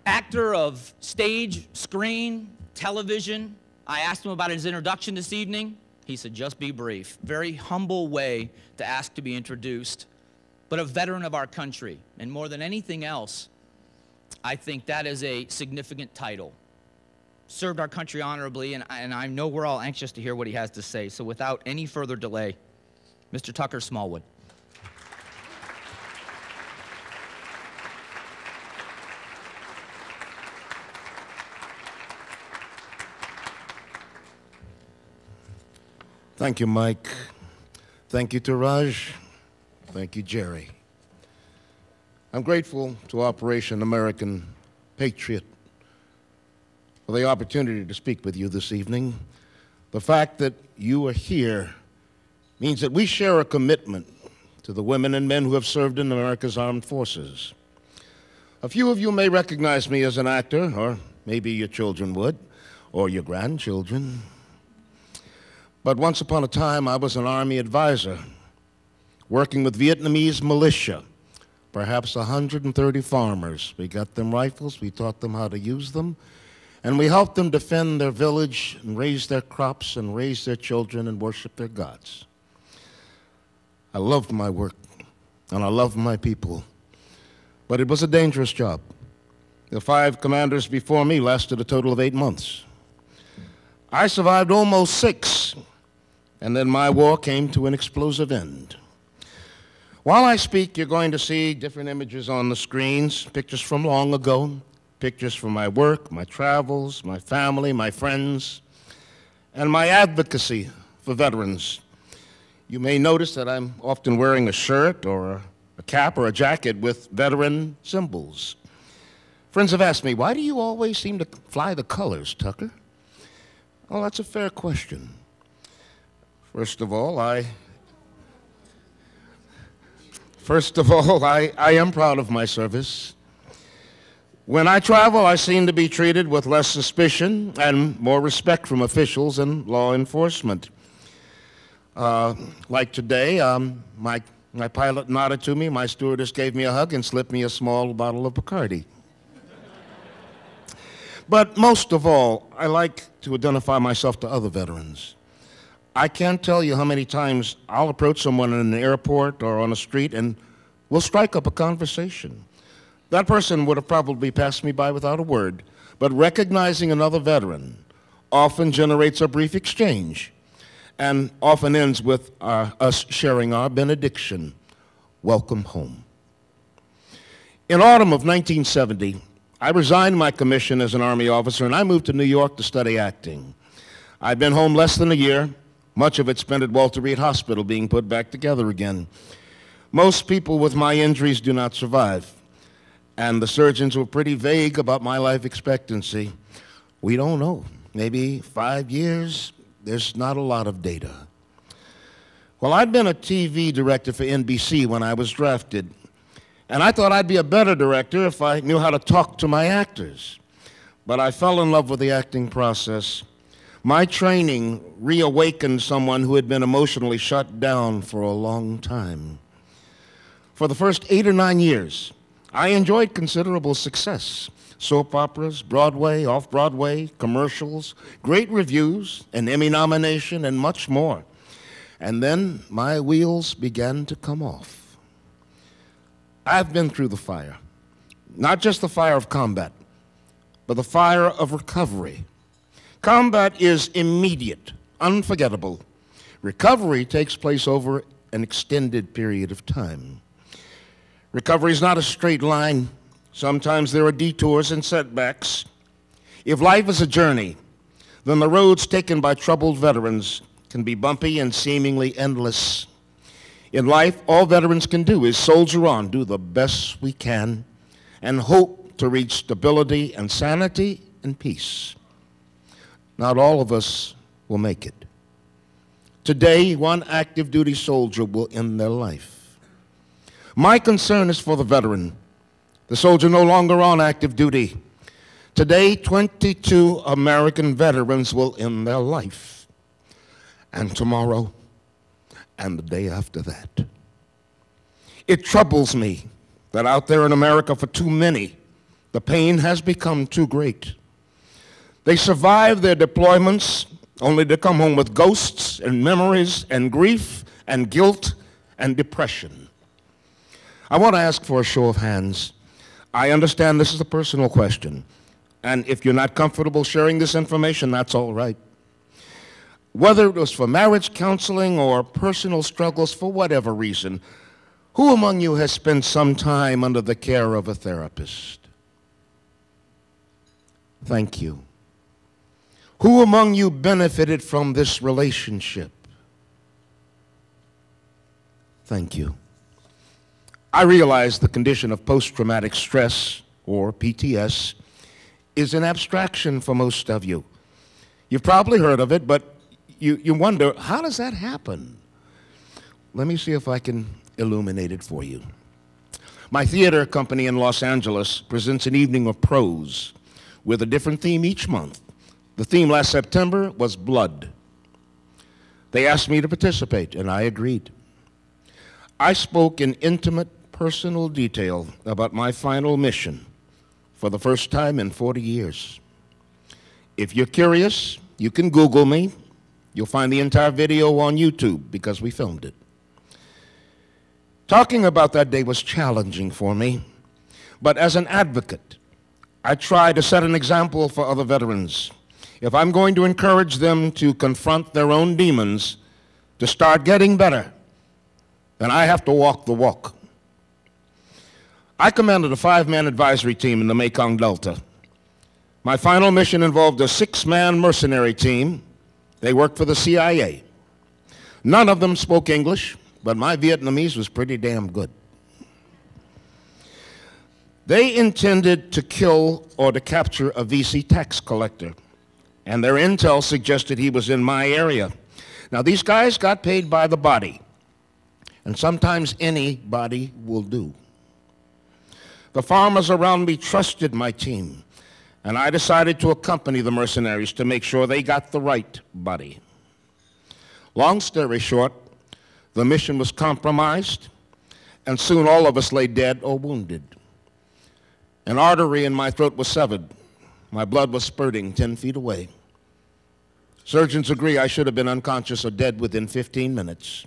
actor of stage, screen, television. I asked him about his introduction this evening. He said, just be brief. Very humble way to ask to be introduced, but a veteran of our country. And more than anything else, I think that is a significant title. Served our country honorably, and I know we're all anxious to hear what he has to say. So without any further delay, Mr. Tucker Smallwood. Thank you, Mike. Thank you to Raj. Thank you, Jerry. I'm grateful to Operation American Patriot for the opportunity to speak with you this evening. The fact that you are here means that we share a commitment to the women and men who have served in America's armed forces. A few of you may recognize me as an actor, or maybe your children would, or your grandchildren. But once upon a time, I was an Army advisor working with Vietnamese militia, perhaps 130 farmers. We got them rifles, we taught them how to use them, and we helped them defend their village and raise their crops and raise their children and worship their gods. I loved my work, and I loved my people, but it was a dangerous job. The 5 commanders before me lasted a total of 8 months. I survived almost 6. And then my war came to an explosive end. While I speak, you're going to see different images on the screens, pictures from long ago, pictures from my work, my travels, my family, my friends, and my advocacy for veterans. You may notice that I'm often wearing a shirt or a cap or a jacket with veteran symbols. Friends have asked me, why do you always seem to fly the colors, Tucker? Oh, that's a fair question. First of all, I am proud of my service. When I travel, I seem to be treated with less suspicion and more respect from officials and law enforcement. Like today, my pilot nodded to me, my stewardess gave me a hug and slipped me a small bottle of Bacardi. But most of all, I like to identify myself to other veterans. I can't tell you how many times I'll approach someone in an airport or on a street and we'll strike up a conversation. That person would have probably passed me by without a word, but recognizing another veteran often generates a brief exchange and often ends with us sharing our benediction, welcome home. In autumn of 1970, I resigned my commission as an Army officer and I moved to New York to study acting. I'd been home less than a year, much of it spent at Walter Reed Hospital being put back together again. Most people with my injuries do not survive, and the surgeons were pretty vague about my life expectancy. We don't know. Maybe 5 years. There's not a lot of data. Well, I'd been a TV director for NBC when I was drafted, and I thought I'd be a better director if I knew how to talk to my actors. But I fell in love with the acting process. My training reawakened someone who had been emotionally shut down for a long time. For the first 8 or 9 years, I enjoyed considerable success. Soap operas, Broadway, off-Broadway, commercials, great reviews, an Emmy nomination, and much more. And then my wheels began to come off. I've been through the fire. Not just the fire of combat, but the fire of recovery. Combat is immediate, unforgettable. Recovery takes place over an extended period of time. Recovery is not a straight line. Sometimes there are detours and setbacks. If life is a journey, then the roads taken by troubled veterans can be bumpy and seemingly endless. In life, all veterans can do is soldier on, do the best we can, and hope to reach stability and sanity and peace. Not all of us will make it. Today, one active duty soldier will end their life. My concern is for the veteran, the soldier no longer on active duty. Today, 22 American veterans will end their life. And tomorrow, and the day after that. It troubles me that out there in America, for too many, The pain has become too great. They survive their deployments only to come home with ghosts and memories and grief and guilt and depression. I want to ask for a show of hands. I understand this is a personal question, and if you're not comfortable sharing this information, that's all right. Whether it was for marriage counseling or personal struggles for whatever reason, who among you has spent some time under the care of a therapist? Thank you. Who among you benefited from this relationship? Thank you. I realize the condition of post-traumatic stress, or PTS, is an abstraction for most of you. You've probably heard of it, but you wonder, how does that happen? Let me see if I can illuminate it for you. My theater company in Los Angeles presents an evening of prose with a different theme each month. The theme last September was blood. They asked me to participate, and I agreed. I spoke in intimate, personal detail about my final mission for the first time in 40 years. If you're curious, you can Google me. You'll find the entire video on YouTube because we filmed it. Talking about that day was challenging for me, but as an advocate, I try to set an example for other veterans. If I'm going to encourage them to confront their own demons, to start getting better, then I have to walk the walk. I commanded a 5-man advisory team in the Mekong Delta. My final mission involved a 6-man mercenary team. They worked for the CIA. None of them spoke English, but my Vietnamese was pretty damn good. They intended to kill or to capture a VC tax collector, and their intel suggested he was in my area. Now, these guys got paid by the body, and sometimes anybody will do. The farmers around me trusted my team, and I decided to accompany the mercenaries to make sure they got the right body. Long story short, the mission was compromised, and soon all of us lay dead or wounded. An artery in my throat was severed. My blood was spurting 10 feet away. Surgeons agree I should have been unconscious or dead within 15 minutes.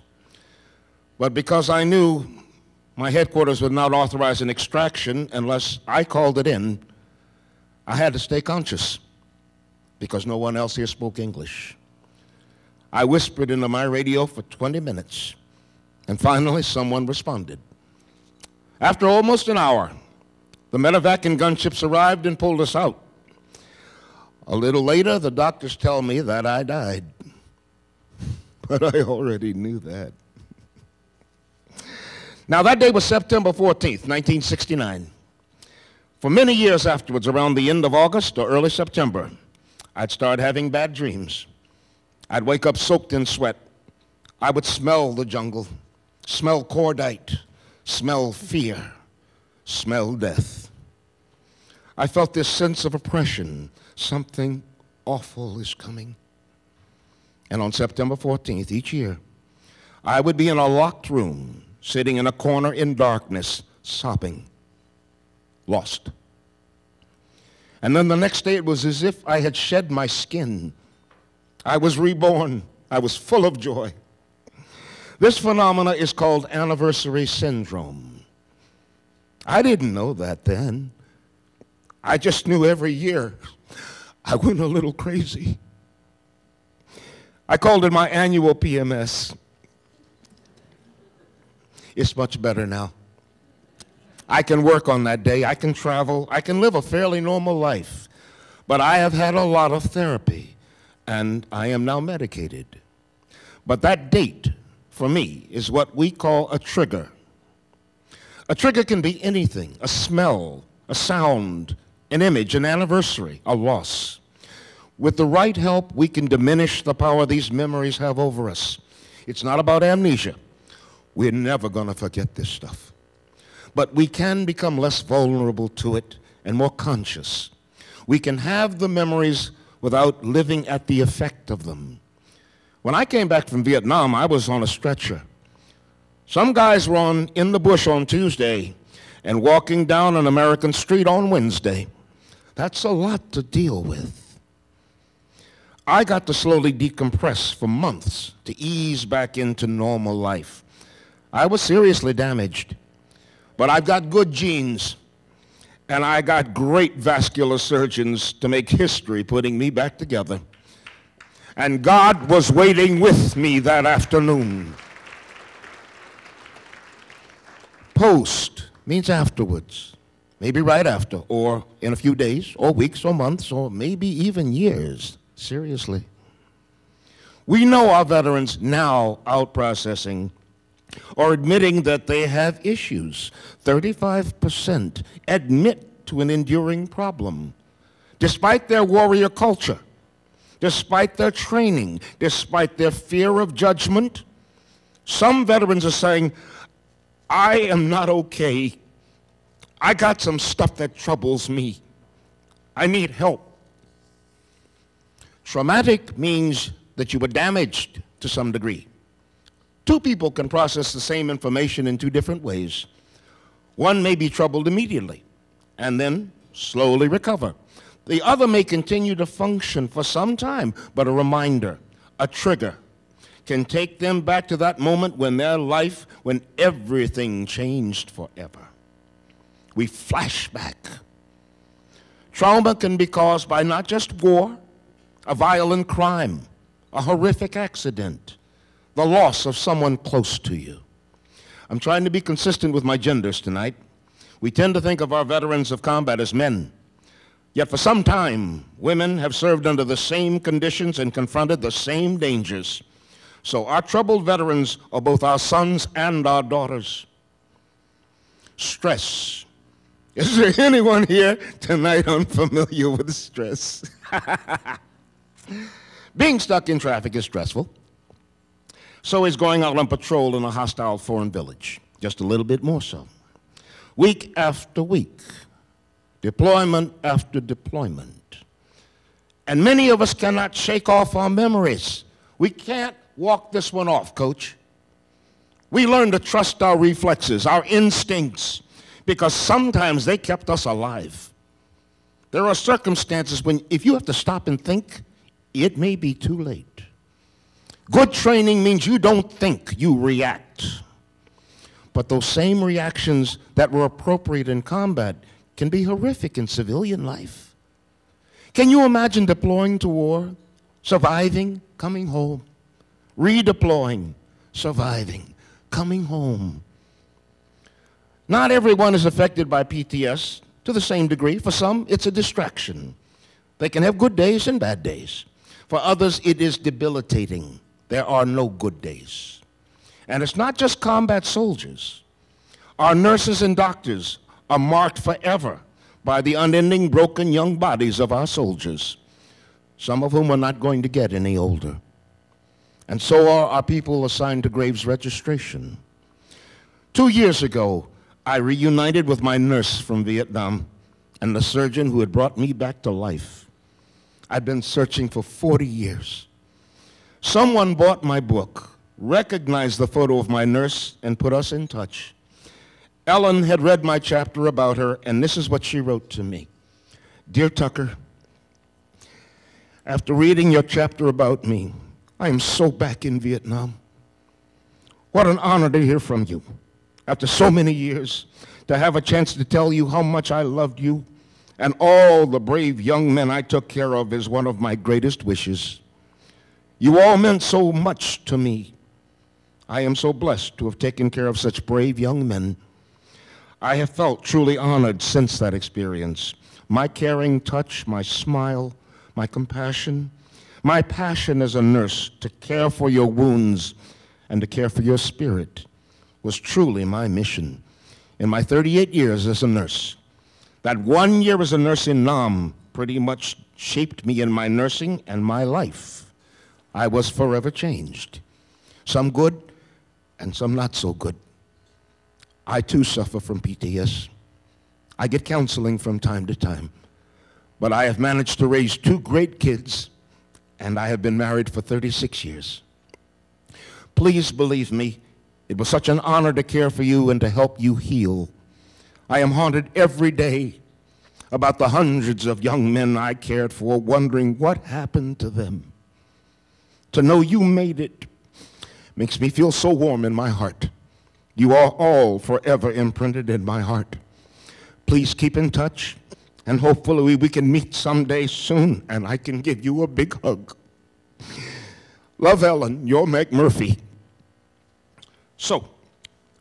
But because I knew my headquarters would not authorize an extraction unless I called it in, I had to stay conscious because no one else here spoke English. I whispered into my radio for 20 minutes, and finally someone responded. After almost an hour, the medevac and gunships arrived and pulled us out. A little later, the doctors tell me that I died. But I already knew that. Now, that day was September 14th, 1969. For many years afterwards, around the end of August or early September, I'd start having bad dreams. I'd wake up soaked in sweat. I would smell the jungle, smell cordite, smell fear, smell death. I felt this sense of oppression. Something awful is coming. And on September 14th each year, I would be in a locked room, sitting in a corner in darkness, sobbing, lost. And then the next day it was as if I had shed my skin. I was reborn. I was full of joy. This phenomena is called anniversary syndrome. I didn't know that then. I just knew every year I went a little crazy. I called it my annual PMS. It's much better now. I can work on that day. I can travel. I can live a fairly normal life. But I have had a lot of therapy, and I am now medicated. But that date, for me, is what we call a trigger. A trigger can be anything: a smell, a sound, an image, an anniversary, a loss. With the right help, we can diminish the power these memories have over us. It's not about amnesia. We're never going to forget this stuff. But we can become less vulnerable to it and more conscious. We can have the memories without living at the effect of them. When I came back from Vietnam, I was on a stretcher. Some guys were in the bush on Tuesday, and walking down an American street on Wednesday. That's a lot to deal with. I got to slowly decompress for months to ease back into normal life. I was seriously damaged, but I've got good genes, and I got great vascular surgeons to make history putting me back together. And God was waiting with me that afternoon. Post means afterwards, maybe right after, or in a few days, or weeks, or months, or maybe even years. Seriously. We know our veterans now out processing or admitting that they have issues. 35% admit to an enduring problem. Despite their warrior culture, despite their training, despite their fear of judgment, some veterans are saying, I am not okay. I got some stuff that troubles me. I need help. Traumatic means that you were damaged to some degree. Two people can process the same information in two different ways. One may be troubled immediately and then slowly recover. The other may continue to function for some time, but a reminder, a trigger, can take them back to that moment when their life, when everything changed forever. We flash back. Trauma can be caused by not just war, a violent crime, a horrific accident, the loss of someone close to you. I'm trying to be consistent with my genders tonight. We tend to think of our veterans of combat as men. Yet for some time, women have served under the same conditions and confronted the same dangers. So our troubled veterans are both our sons and our daughters. Stress. Is there anyone here tonight unfamiliar with stress? Being stuck in traffic is stressful. So is going out on patrol in a hostile foreign village, just a little bit more so. Week after week, deployment after deployment. And many of us cannot shake off our memories. We can't walk this one off, Coach. We learn to trust our reflexes, our instincts, because sometimes they kept us alive. There are circumstances when if you have to stop and think, it may be too late. Good training means you don't think, you react. But those same reactions that were appropriate in combat can be horrific in civilian life. Can you imagine deploying to war, surviving, coming home, redeploying, surviving, coming home? Not everyone is affected by PTS to the same degree. For some, it's a distraction. They can have good days and bad days. For others, it is debilitating. There are no good days. And it's not just combat soldiers. Our nurses and doctors are marked forever by the unending broken young bodies of our soldiers, some of whom are not going to get any older. And so are our people assigned to Graves registration. 2 years ago, I reunited with my nurse from Vietnam and the surgeon who had brought me back to life. I'd been searching for 40 years. Someone bought my book, recognized the photo of my nurse, and put us in touch. Ellen had read my chapter about her, and this is what she wrote to me. Dear Tucker, after reading your chapter about me, I am so back in Vietnam. What an honor to hear from you. After so many years, to have a chance to tell you how much I loved you and all the brave young men I took care of is one of my greatest wishes. You all meant so much to me. I am so blessed to have taken care of such brave young men. I have felt truly honored since that experience. My caring touch, my smile, my compassion, my passion as a nurse to care for your wounds and to care for your spirit was truly my mission in my 38 years as a nurse. That 1 year as a nurse in Nam pretty much shaped me in my nursing and my life. I was forever changed. Some good and some not so good. I too suffer from PTS. I get counseling from time to time. But I have managed to raise 2 great kids, and I have been married for 36 years. Please believe me, it was such an honor to care for you and to help you heal. I am haunted every day about the hundreds of young men I cared for, wondering what happened to them. To know you made it makes me feel so warm in my heart. You are all forever imprinted in my heart. Please keep in touch, and hopefully we can meet someday soon, and I can give you a big hug. Love, Ellen, your McMurphy. So,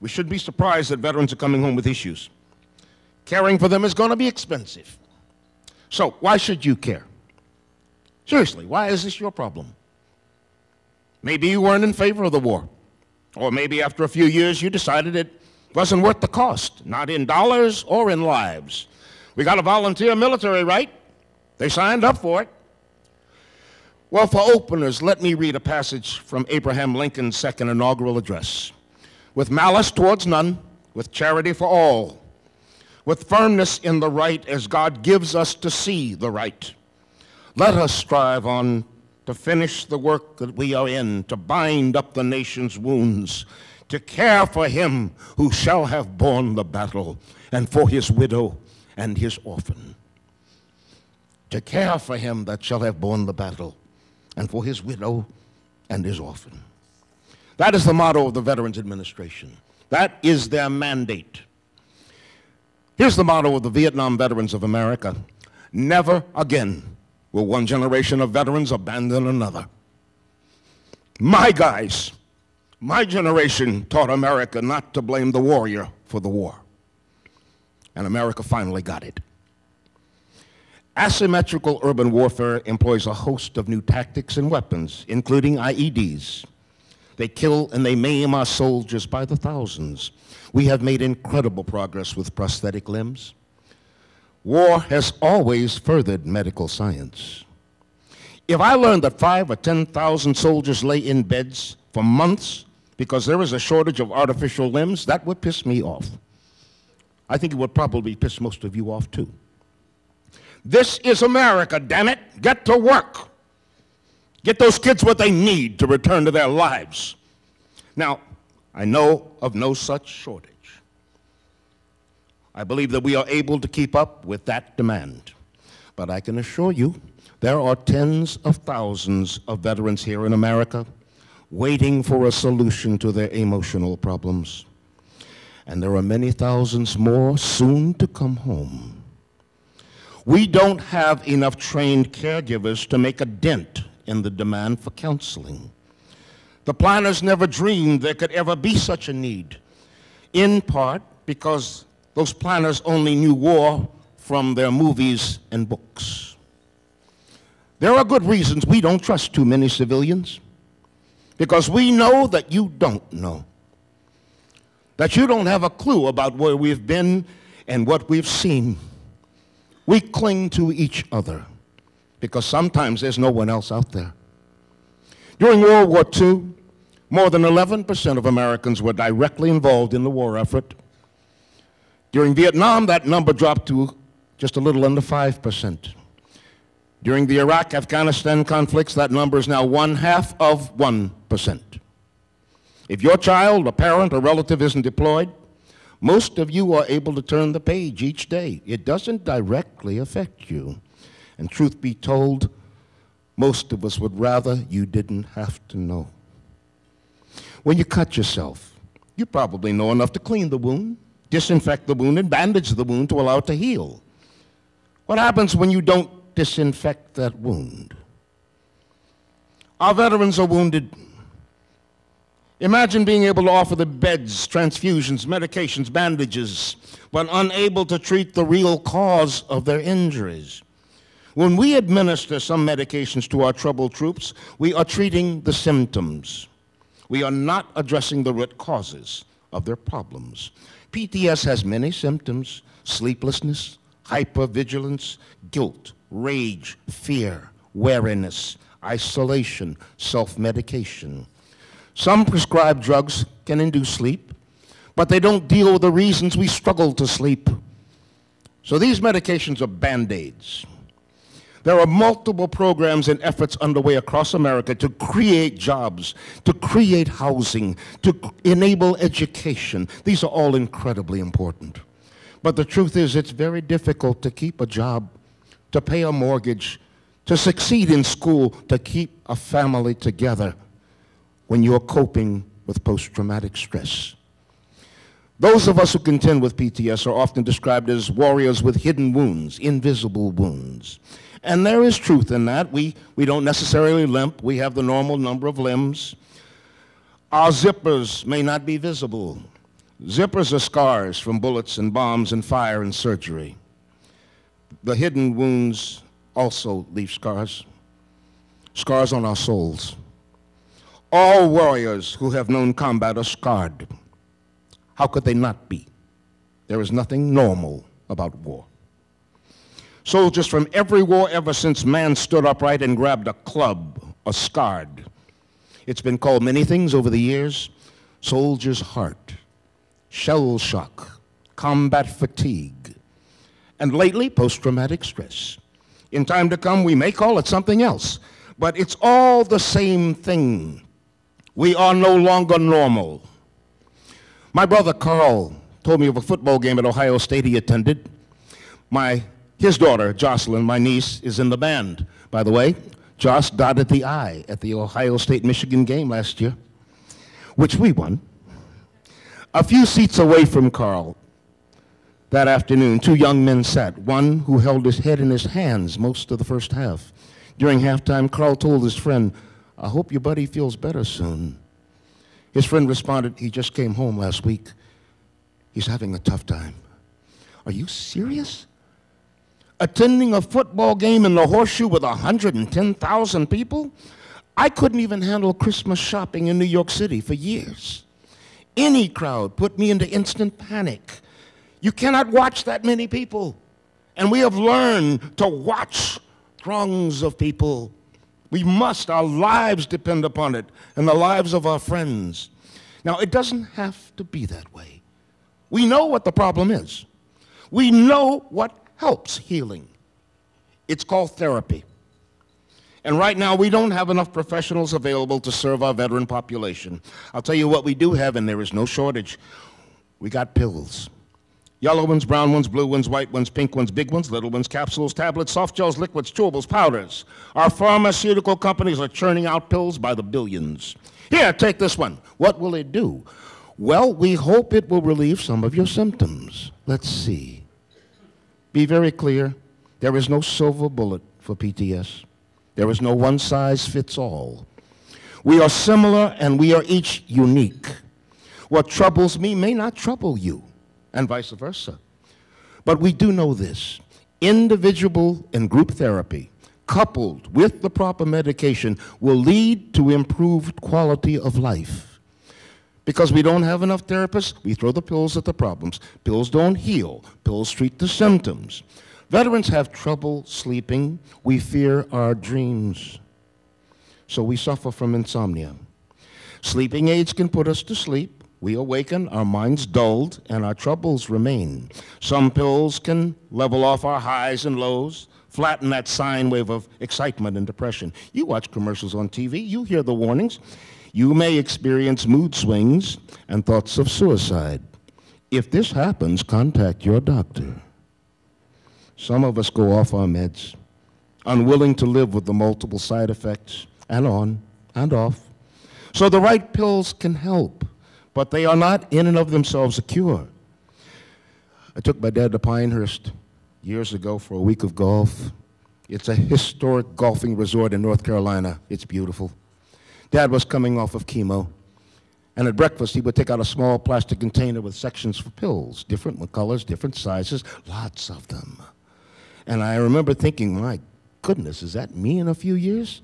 we shouldn't be surprised that veterans are coming home with issues. Caring for them is going to be expensive. So, why should you care? Seriously, why is this your problem? Maybe you weren't in favor of the war. Or maybe after a few years you decided it wasn't worth the cost, not in dollars or in lives. We got a volunteer military, right? They signed up for it. Well, for openers, let me read a passage from Abraham Lincoln's second inaugural address. With malice towards none, with charity for all, with firmness in the right as God gives us to see the right, let us strive on to finish the work that we are in, to bind up the nation's wounds, to care for him who shall have borne the battle, and for his widow and his orphan. To care for him that shall have borne the battle, and for his widow and his orphan. That is the motto of the Veterans Administration. That is their mandate. Here's the motto of the Vietnam Veterans of America. Never again will one generation of veterans abandon another. My guys, my generation taught America not to blame the warrior for the war. And America finally got it. Asymmetrical urban warfare employs a host of new tactics and weapons, including IEDs. They kill and they maim our soldiers by the thousands. We have made incredible progress with prosthetic limbs. War has always furthered medical science. If I learned that 5,000 or 10,000 soldiers lay in beds for months because there is a shortage of artificial limbs, that would piss me off. I think it would probably piss most of you off too. This is America, damn it. Get to work. Get those kids what they need to return to their lives. Now, I know of no such shortage. I believe that we are able to keep up with that demand. But I can assure you, there are tens of thousands of veterans here in America waiting for a solution to their emotional problems. And there are many thousands more soon to come home. We don't have enough trained caregivers to make a dent in the demand for counseling. The planners never dreamed there could ever be such a need, in part because those planners only knew war from their movies and books. There are good reasons we don't trust too many civilians, because we know that you don't know, that you don't have a clue about where we've been and what we've seen. We cling to each other because sometimes there's no one else out there. During World War II, more than 11% of Americans were directly involved in the war effort. During Vietnam, that number dropped to just a little under 5%. During the Iraq-Afghanistan conflicts, that number is now 0.5%. If your child, a parent, or relative isn't deployed, most of you are able to turn the page each day. It doesn't directly affect you. And truth be told, most of us would rather you didn't have to know. When you cut yourself, you probably know enough to clean the wound, disinfect the wound, and bandage the wound to allow it to heal. What happens when you don't disinfect that wound? Our veterans are wounded. Imagine being able to offer the beds, transfusions, medications, bandages, but unable to treat the real cause of their injuries. When we administer some medications to our troubled troops, we are treating the symptoms. We are not addressing the root causes of their problems. PTS has many symptoms: sleeplessness, hypervigilance, guilt, rage, fear, weariness, isolation, self-medication. Some prescribed drugs can induce sleep, but they don't deal with the reasons we struggle to sleep. So these medications are Band-Aids. There are multiple programs and efforts underway across America to create jobs, to create housing, to enable education. These are all incredibly important. But the truth is, it's very difficult to keep a job, to pay a mortgage, to succeed in school, to keep a family together when you're coping with post-traumatic stress. Those of us who contend with PTS are often described as warriors with hidden wounds, invisible wounds. And there is truth in that. We don't necessarily limp. We have the normal number of limbs. Our zippers may not be visible. Zippers are scars from bullets and bombs and fire and surgery. The hidden wounds also leave scars, scars on our souls. All warriors who have known combat are scarred. How could they not be? There is nothing normal about war. Soldiers from every war ever since man stood upright and grabbed a club are scarred. It's been called many things over the years: soldier's heart, shell shock, combat fatigue, and lately, post-traumatic stress. In time to come, we may call it something else, but it's all the same thing. We are no longer normal. My brother Carl told me of a football game at Ohio State he attended. His daughter, Jocelyn, my niece, is in the band. By the way, Joss dotted the I at the Ohio State-Michigan game last year, which we won. A few seats away from Carl that afternoon, two young men sat, one who held his head in his hands most of the first half. During halftime, Carl told his friend, "I hope your buddy feels better soon." His friend responded, "He just came home last week. He's having a tough time." Are you serious? Attending a football game in the Horseshoe with 110,000 people? I couldn't even handle Christmas shopping in New York City for years. Any crowd put me into instant panic. You cannot watch that many people. And we have learned to watch throngs of people. We must. Our lives depend upon it, and the lives of our friends. Now, it doesn't have to be that way. We know what the problem is. We know what helps healing. It's called therapy. And right now, we don't have enough professionals available to serve our veteran population. I'll tell you what we do have, and there is no shortage. We got pills. Yellow ones, brown ones, blue ones, white ones, pink ones, big ones, little ones, capsules, tablets, soft gels, liquids, chewables, powders. Our pharmaceutical companies are churning out pills by the billions. Here, take this one. What will it do? Well, we hope it will relieve some of your symptoms. Let's see. Be very clear. There is no silver bullet for PTS. There is no one-size-fits-all. We are similar, and we are each unique. What troubles me may not trouble you, and vice versa. But we do know this: individual and group therapy, coupled with the proper medication, will lead to improved quality of life. Because we don't have enough therapists, we throw the pills at the problems. Pills don't heal. Pills treat the symptoms. Veterans have trouble sleeping. We fear our dreams. So we suffer from insomnia. Sleeping aids can put us to sleep. We awaken, our minds dulled, and our troubles remain. Some pills can level off our highs and lows, flatten that sine wave of excitement and depression. You watch commercials on TV, you hear the warnings. You may experience mood swings and thoughts of suicide. If this happens, contact your doctor. Some of us go off our meds, unwilling to live with the multiple side effects, and on and off. So the right pills can help, but they are not in and of themselves a cure. I took my dad to Pinehurst years ago for a week of golf. It's a historic golfing resort in North Carolina. It's beautiful. Dad was coming off of chemo, and at breakfast he would take out a small plastic container with sections for pills, different colors, different sizes, lots of them. And I remember thinking, my goodness, is that me in a few years?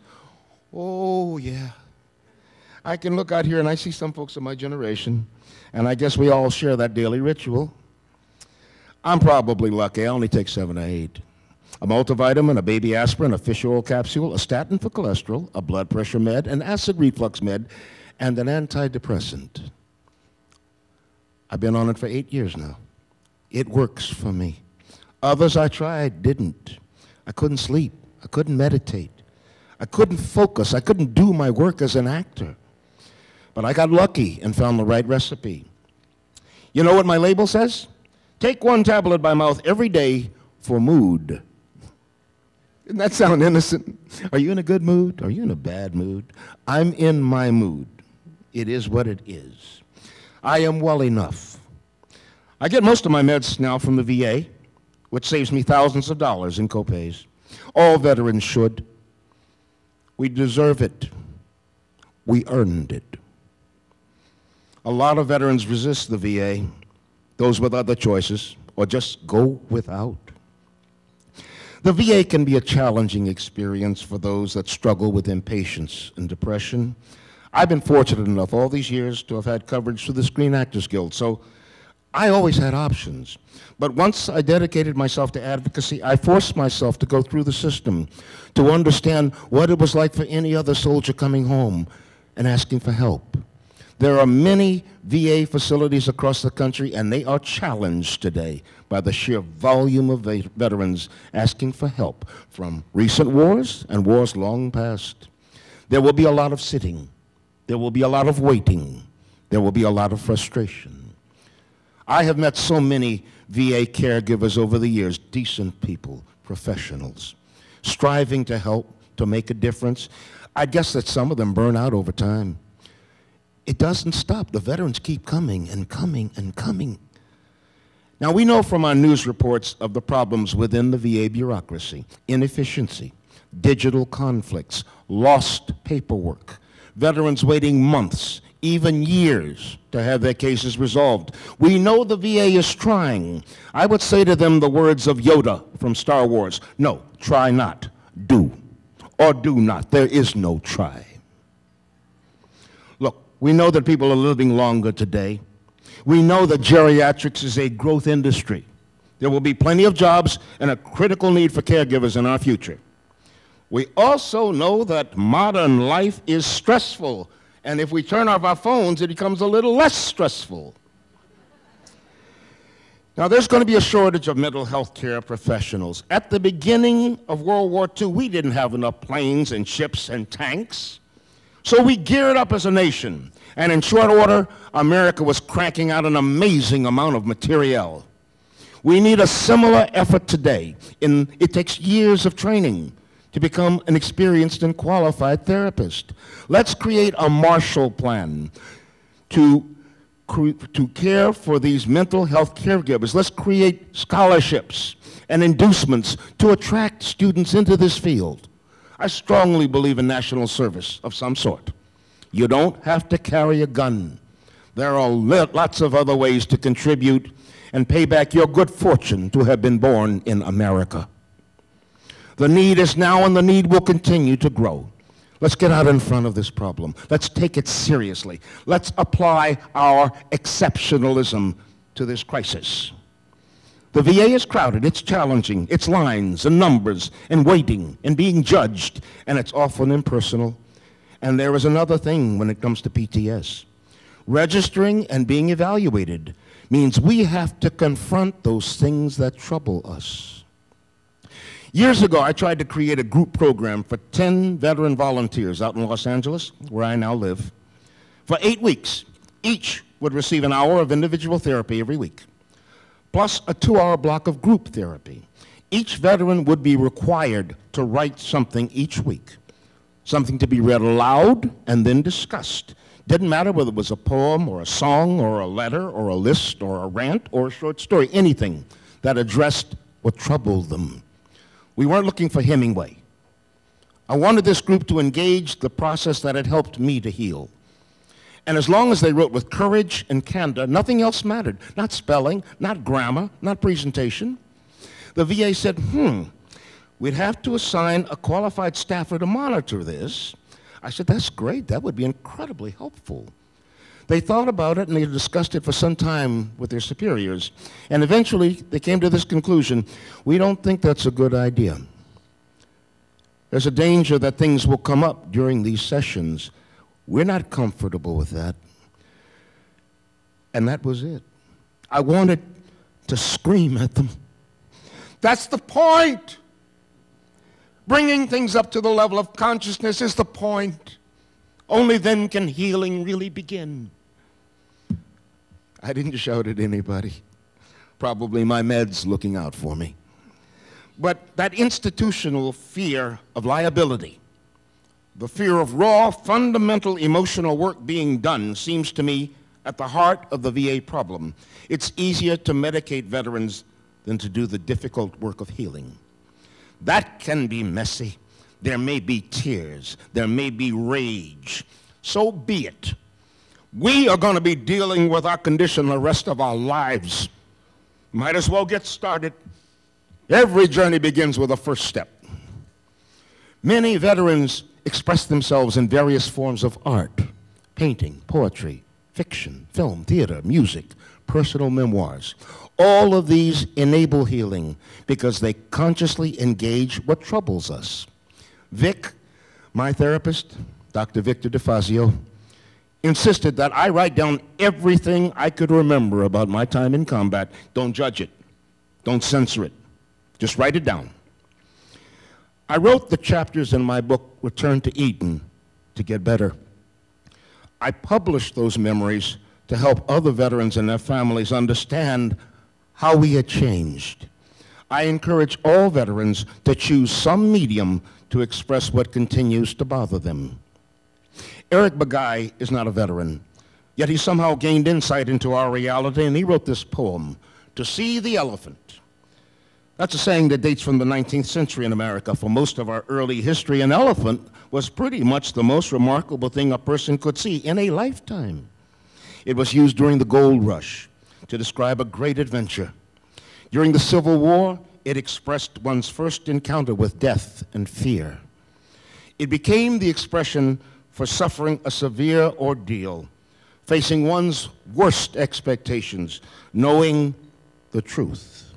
Oh, yeah. I can look out here and I see some folks of my generation, and I guess we all share that daily ritual. I'm probably lucky. I only take 7 or 8. A multivitamin, a baby aspirin, a fish oil capsule, a statin for cholesterol, a blood pressure med, an acid reflux med, and an antidepressant. I've been on it for 8 years now. It works for me. Others I tried didn't. I couldn't sleep. I couldn't meditate. I couldn't focus. I couldn't do my work as an actor. But I got lucky and found the right recipe. You know what my label says? Take one tablet by mouth every day for mood. Doesn't that sound innocent? Are you in a good mood? Are you in a bad mood? I'm in my mood. It is what it is. I am well enough. I get most of my meds now from the VA, which saves me thousands of dollars in copays. All veterans should. We deserve it. We earned it. A lot of veterans resist the VA, those with other choices, or just go without. The VA can be a challenging experience for those that struggle with impatience and depression. I've been fortunate enough all these years to have had coverage through the Screen Actors Guild, so I always had options. But once I dedicated myself to advocacy, I forced myself to go through the system, to understand what it was like for any other soldier coming home and asking for help. There are many VA facilities across the country, and they are challenged today by the sheer volume of veterans asking for help from recent wars and wars long past. There will be a lot of sitting. There will be a lot of waiting. There will be a lot of frustration. I have met so many VA caregivers over the years, decent people, professionals, striving to help, to make a difference. I guess that some of them burn out over time. It doesn't stop. The veterans keep coming and coming and coming. Now, we know from our news reports of the problems within the VA bureaucracy: inefficiency, digital conflicts, lost paperwork, veterans waiting months, even years, to have their cases resolved. We know the VA is trying. I would say to them the words of Yoda from Star Wars: no, try not, do, or do not. There is no try. Look, we know that people are living longer today. We know that geriatrics is a growth industry. There will be plenty of jobs and a critical need for caregivers in our future. We also know that modern life is stressful, and if we turn off our phones, it becomes a little less stressful. Now, there's going to be a shortage of mental health care professionals. At the beginning of World War II, we didn't have enough planes and ships and tanks. So we geared up as a nation, and in short order, America was cranking out an amazing amount of materiel. We need a similar effort today. It takes years of training to become an experienced and qualified therapist. Let's create a Marshall Plan to care for these mental health caregivers. Let's create scholarships and inducements to attract students into this field. I strongly believe in national service of some sort. You don't have to carry a gun. There are lots of other ways to contribute and pay back your good fortune to have been born in America. The need is now, and the need will continue to grow. Let's get out in front of this problem. Let's take it seriously. Let's apply our exceptionalism to this crisis. The VA is crowded, it's challenging, it's lines and numbers and waiting and being judged, and it's often impersonal. And there is another thing when it comes to PTS. Registering and being evaluated means we have to confront those things that trouble us. Years ago, I tried to create a group program for 10 veteran volunteers out in Los Angeles, where I now live. For 8 weeks, each would receive an hour of individual therapy every week, plus a 2-hour block of group therapy. Each veteran would be required to write something each week, something to be read aloud and then discussed. Didn't matter whether it was a poem or a song or a letter or a list or a rant or a short story, anything that addressed what troubled them. We weren't looking for Hemingway. I wanted this group to engage the process that had helped me to heal. And as long as they wrote with courage and candor, nothing else mattered. Not spelling, not grammar, not presentation. The VA said, we'd have to assign a qualified staffer to monitor this. I said, that's great. That would be incredibly helpful. They thought about it, and they discussed it for some time with their superiors. And eventually, they came to this conclusion: we don't think that's a good idea. There's a danger that things will come up during these sessions. We're not comfortable with that. And that was it. I wanted to scream at them. That's the point. Bringing things up to the level of consciousness is the point. Only then can healing really begin. I didn't shout at anybody. Probably my meds looking out for me. But that institutional fear of liability, the fear of raw, fundamental emotional work being done, seems to me at the heart of the VA problem. It's easier to medicate veterans than to do the difficult work of healing. That can be messy. There may be tears. There may be rage. So be it. We are going to be dealing with our condition the rest of our lives. Might as well get started. Every journey begins with a first step. Many veterans express themselves in various forms of art: painting, poetry, fiction, film, theater, music, personal memoirs. All of these enable healing because they consciously engage what troubles us. Vic, my therapist, Dr. Victor DeFazio, insisted that I write down everything I could remember about my time in combat. Don't judge it. Don't censor it. Just write it down. I wrote the chapters in my book, Return to Eden, to get better. I published those memories to help other veterans and their families understand how we had changed. I encourage all veterans to choose some medium to express what continues to bother them. Eric Bagay is not a veteran, yet he somehow gained insight into our reality, and he wrote this poem, To See the Elephant. That's a saying that dates from the 19th century in America. For most of our early history, an elephant was pretty much the most remarkable thing a person could see in a lifetime. It was used during the gold rush to describe a great adventure. During the Civil War, it expressed one's first encounter with death and fear. It became the expression for suffering a severe ordeal, facing one's worst expectations, knowing the truth.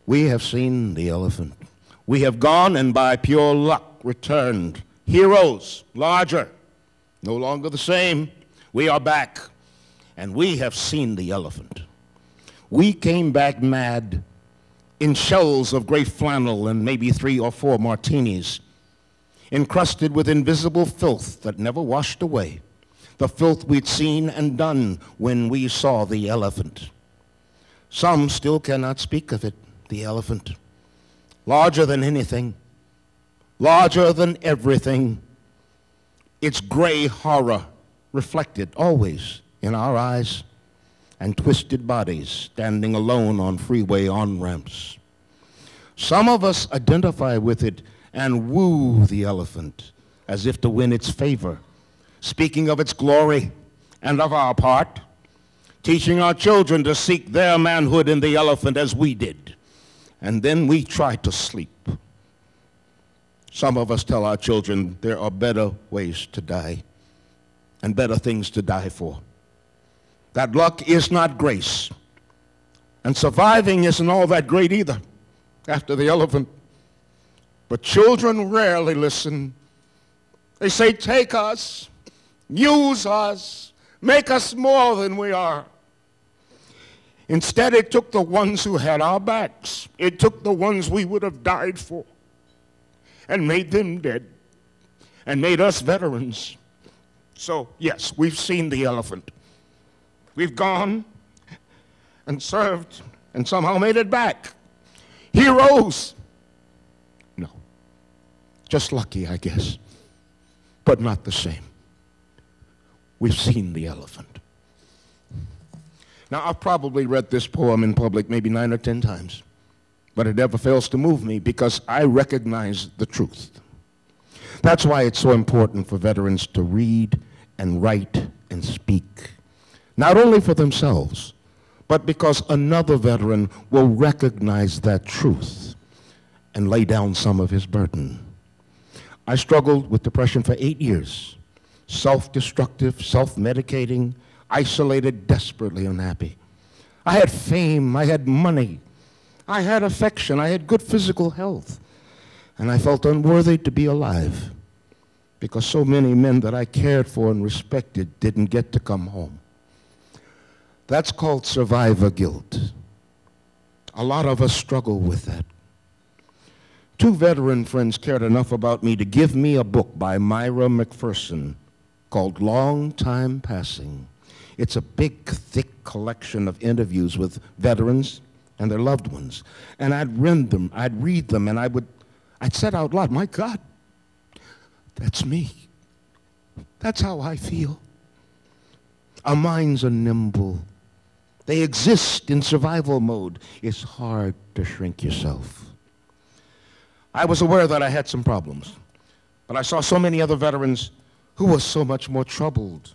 We have seen the elephant. We have gone and by pure luck returned. Heroes, larger, no longer the same. We are back, and we have seen the elephant. We came back mad, in shells of gray flannel and maybe 3 or 4 martinis, encrusted with invisible filth that never washed away, the filth we'd seen and done when we saw the elephant. Some still cannot speak of it, the elephant, larger than anything, larger than everything, its gray horror reflected always in our eyes, and twisted bodies standing alone on freeway on-ramps. Some of us identify with it and woo the elephant as if to win its favor, speaking of its glory and of our part, teaching our children to seek their manhood in the elephant as we did. And then we try to sleep. Some of us tell our children there are better ways to die and better things to die for. That luck is not grace. And surviving isn't all that great either after the elephant. But children rarely listen. They say, take us, use us, make us more than we are. Instead, it took the ones who had our backs. It took the ones we would have died for and made them dead and made us veterans. So, yes, we've seen the elephant. We've gone and served and somehow made it back. Heroes. No. Just lucky, I guess. But not the same. We've seen the elephant. Now, I've probably read this poem in public maybe 9 or 10 times, but it never fails to move me because I recognize the truth. That's why it's so important for veterans to read and write and speak, not only for themselves, but because another veteran will recognize that truth and lay down some of his burden. I struggled with depression for 8 years, self-destructive, self-medicating, isolated, desperately unhappy. I had fame, I had money, I had affection, I had good physical health, and I felt unworthy to be alive because so many men that I cared for and respected didn't get to come home. That's called survivor guilt. A lot of us struggle with that. 2 veteran friends cared enough about me to give me a book by Myra McPherson called Long Time Passing. It's a big, thick collection of interviews with veterans and their loved ones. And I'd read them, and I'd say out loud, my God, that's me. That's how I feel. Our minds are nimble. They exist in survival mode. It's hard to shrink yourself. I was aware that I had some problems, but I saw so many other veterans who were so much more troubled.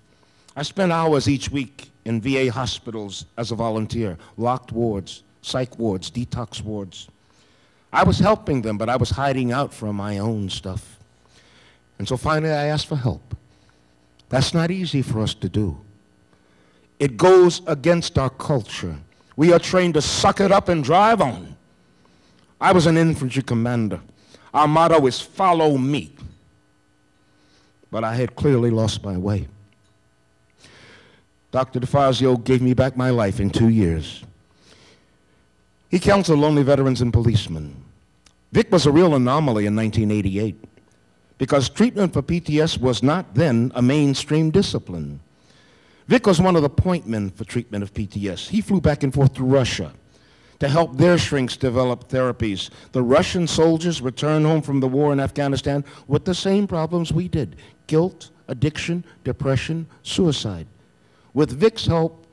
I spent hours each week in VA hospitals as a volunteer, locked wards, psych wards, detox wards. I was helping them, but I was hiding out from my own stuff. And so finally I asked for help. That's not easy for us to do. It goes against our culture. We are trained to suck it up and drive on. I was an infantry commander. Our motto is follow me. But I had clearly lost my way. Dr. DeFazio gave me back my life in 2 years. He counseled lonely veterans and policemen. Vic was a real anomaly in 1988 because treatment for PTS was not then a mainstream discipline. Vic was one of the point men for treatment of PTS. He flew back and forth to Russia to help their shrinks develop therapies. The Russian soldiers returned home from the war in Afghanistan with the same problems we did: guilt, addiction, depression, suicide. With Vic's help,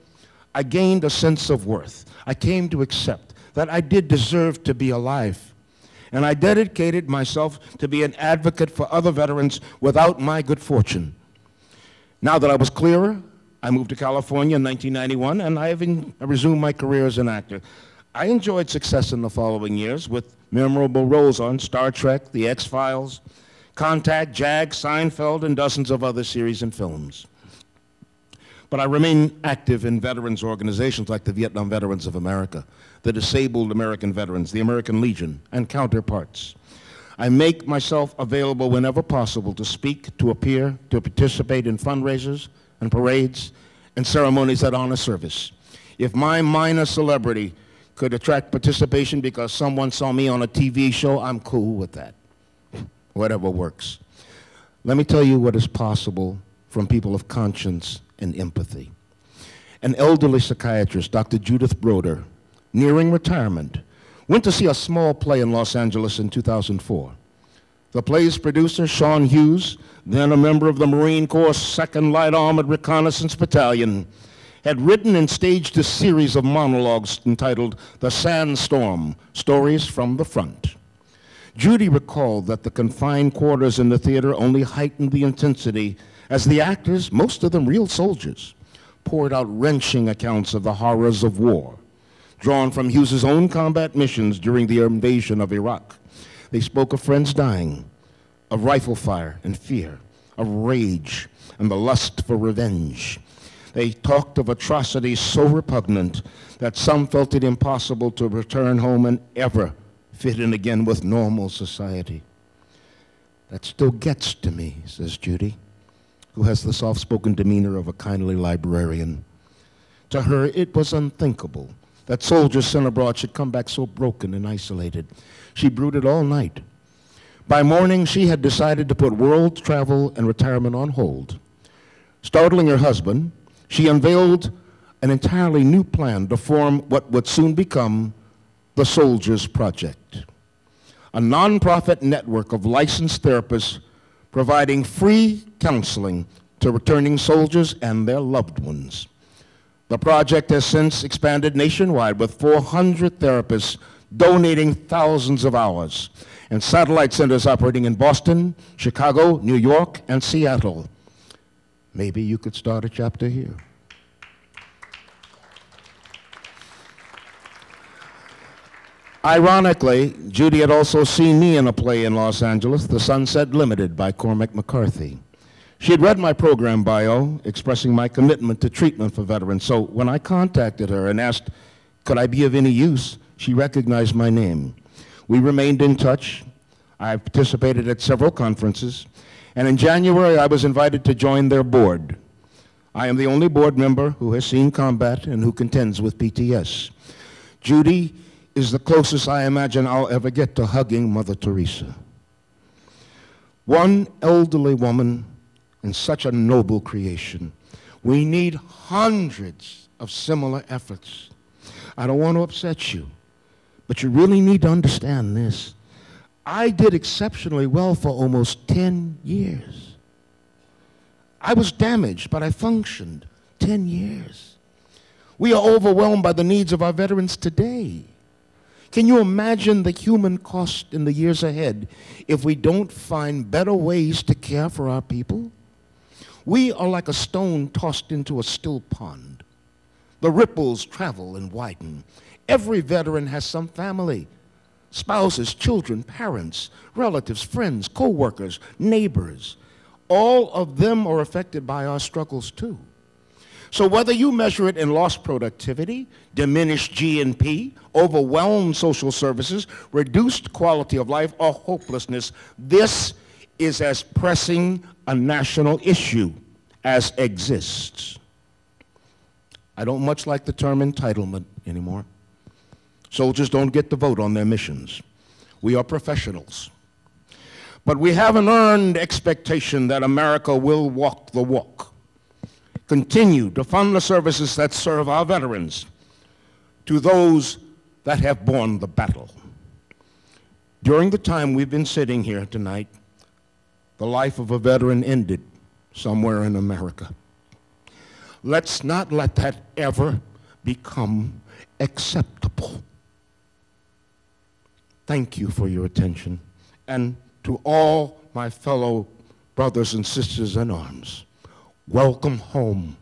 I gained a sense of worth. I came to accept that I did deserve to be alive. And I dedicated myself to be an advocate for other veterans without my good fortune. Now that I was clearer, I moved to California in 1991, and I resumed my career as an actor. I enjoyed success in the following years with memorable roles on Star Trek, The X-Files, Contact, Jag, Seinfeld, and dozens of other series and films. But I remain active in veterans organizations like the Vietnam Veterans of America, the Disabled American Veterans, the American Legion, and counterparts. I make myself available whenever possible to speak, to appear, to participate in fundraisers and parades and ceremonies that honor service. If my minor celebrity could attract participation because someone saw me on a TV show, I'm cool with that. Whatever works. Let me tell you what is possible from people of conscience and empathy. An elderly psychiatrist, Dr. Judith Broder, nearing retirement, went to see a small play in Los Angeles in 2004. The play's producer, Sean Hughes, then a member of the Marine Corps 2nd Light Armored Reconnaissance Battalion, had written and staged a series of monologues entitled The Sandstorm, Stories from the Front. Judy recalled that the confined quarters in the theater only heightened the intensity as the actors, most of them real soldiers, poured out wrenching accounts of the horrors of war, drawn from Hughes's own combat missions during the invasion of Iraq. They spoke of friends dying, of rifle fire and fear, of rage and the lust for revenge. They talked of atrocities so repugnant that some felt it impossible to return home and ever fit in again with normal society. That still gets to me, says Judy, who has the soft-spoken demeanor of a kindly librarian. To her, it was unthinkable that soldiers sent abroad should come back so broken and isolated. She brooded all night. By morning, she had decided to put world travel and retirement on hold. Startling her husband, she unveiled an entirely new plan to form what would soon become the Soldiers Project, a nonprofit network of licensed therapists providing free counseling to returning soldiers and their loved ones. The project has since expanded nationwide with 400 therapists donating thousands of hours and satellite centers operating in Boston, Chicago, New York, and Seattle. Maybe you could start a chapter here. Ironically, Judy had also seen me in a play in Los Angeles, The Sunset Limited by Cormac McCarthy. She had read my program bio, expressing my commitment to treatment for veterans. So when I contacted her and asked, could I be of any use, she recognized my name. We remained in touch. I participated at several conferences. And in January, I was invited to join their board. I am the only board member who has seen combat and who contends with PTS. Judy is the closest I imagine I'll ever get to hugging Mother Teresa. One elderly woman in such a noble creation We need hundreds of similar efforts. I don't want to upset you, but you really need to understand this. I did exceptionally well for almost 10 years. I was damaged, but I functioned 10 years. We are overwhelmed by the needs of our veterans today. Can you imagine the human cost in the years ahead if we don't find better ways to care for our people? We are like a stone tossed into a still pond. The ripples travel and widen. Every veteran has some family, spouses, children, parents, relatives, friends, co-workers, neighbors. All of them are affected by our struggles too. So whether you measure it in lost productivity, diminished GNP, overwhelmed social services, reduced quality of life, or hopelessness, this is as pressing a national issue as exists. I don't much like the term entitlement anymore. Soldiers don't get to vote on their missions. We are professionals. But we have an earned expectation that America will walk the walk. Continue to fund the services that serve our veterans to those that have borne the battle. During the time we've been sitting here tonight, the life of a veteran ended somewhere in America. Let's not let that ever become acceptable. Thank you for your attention. And to all my fellow brothers and sisters in arms, welcome home.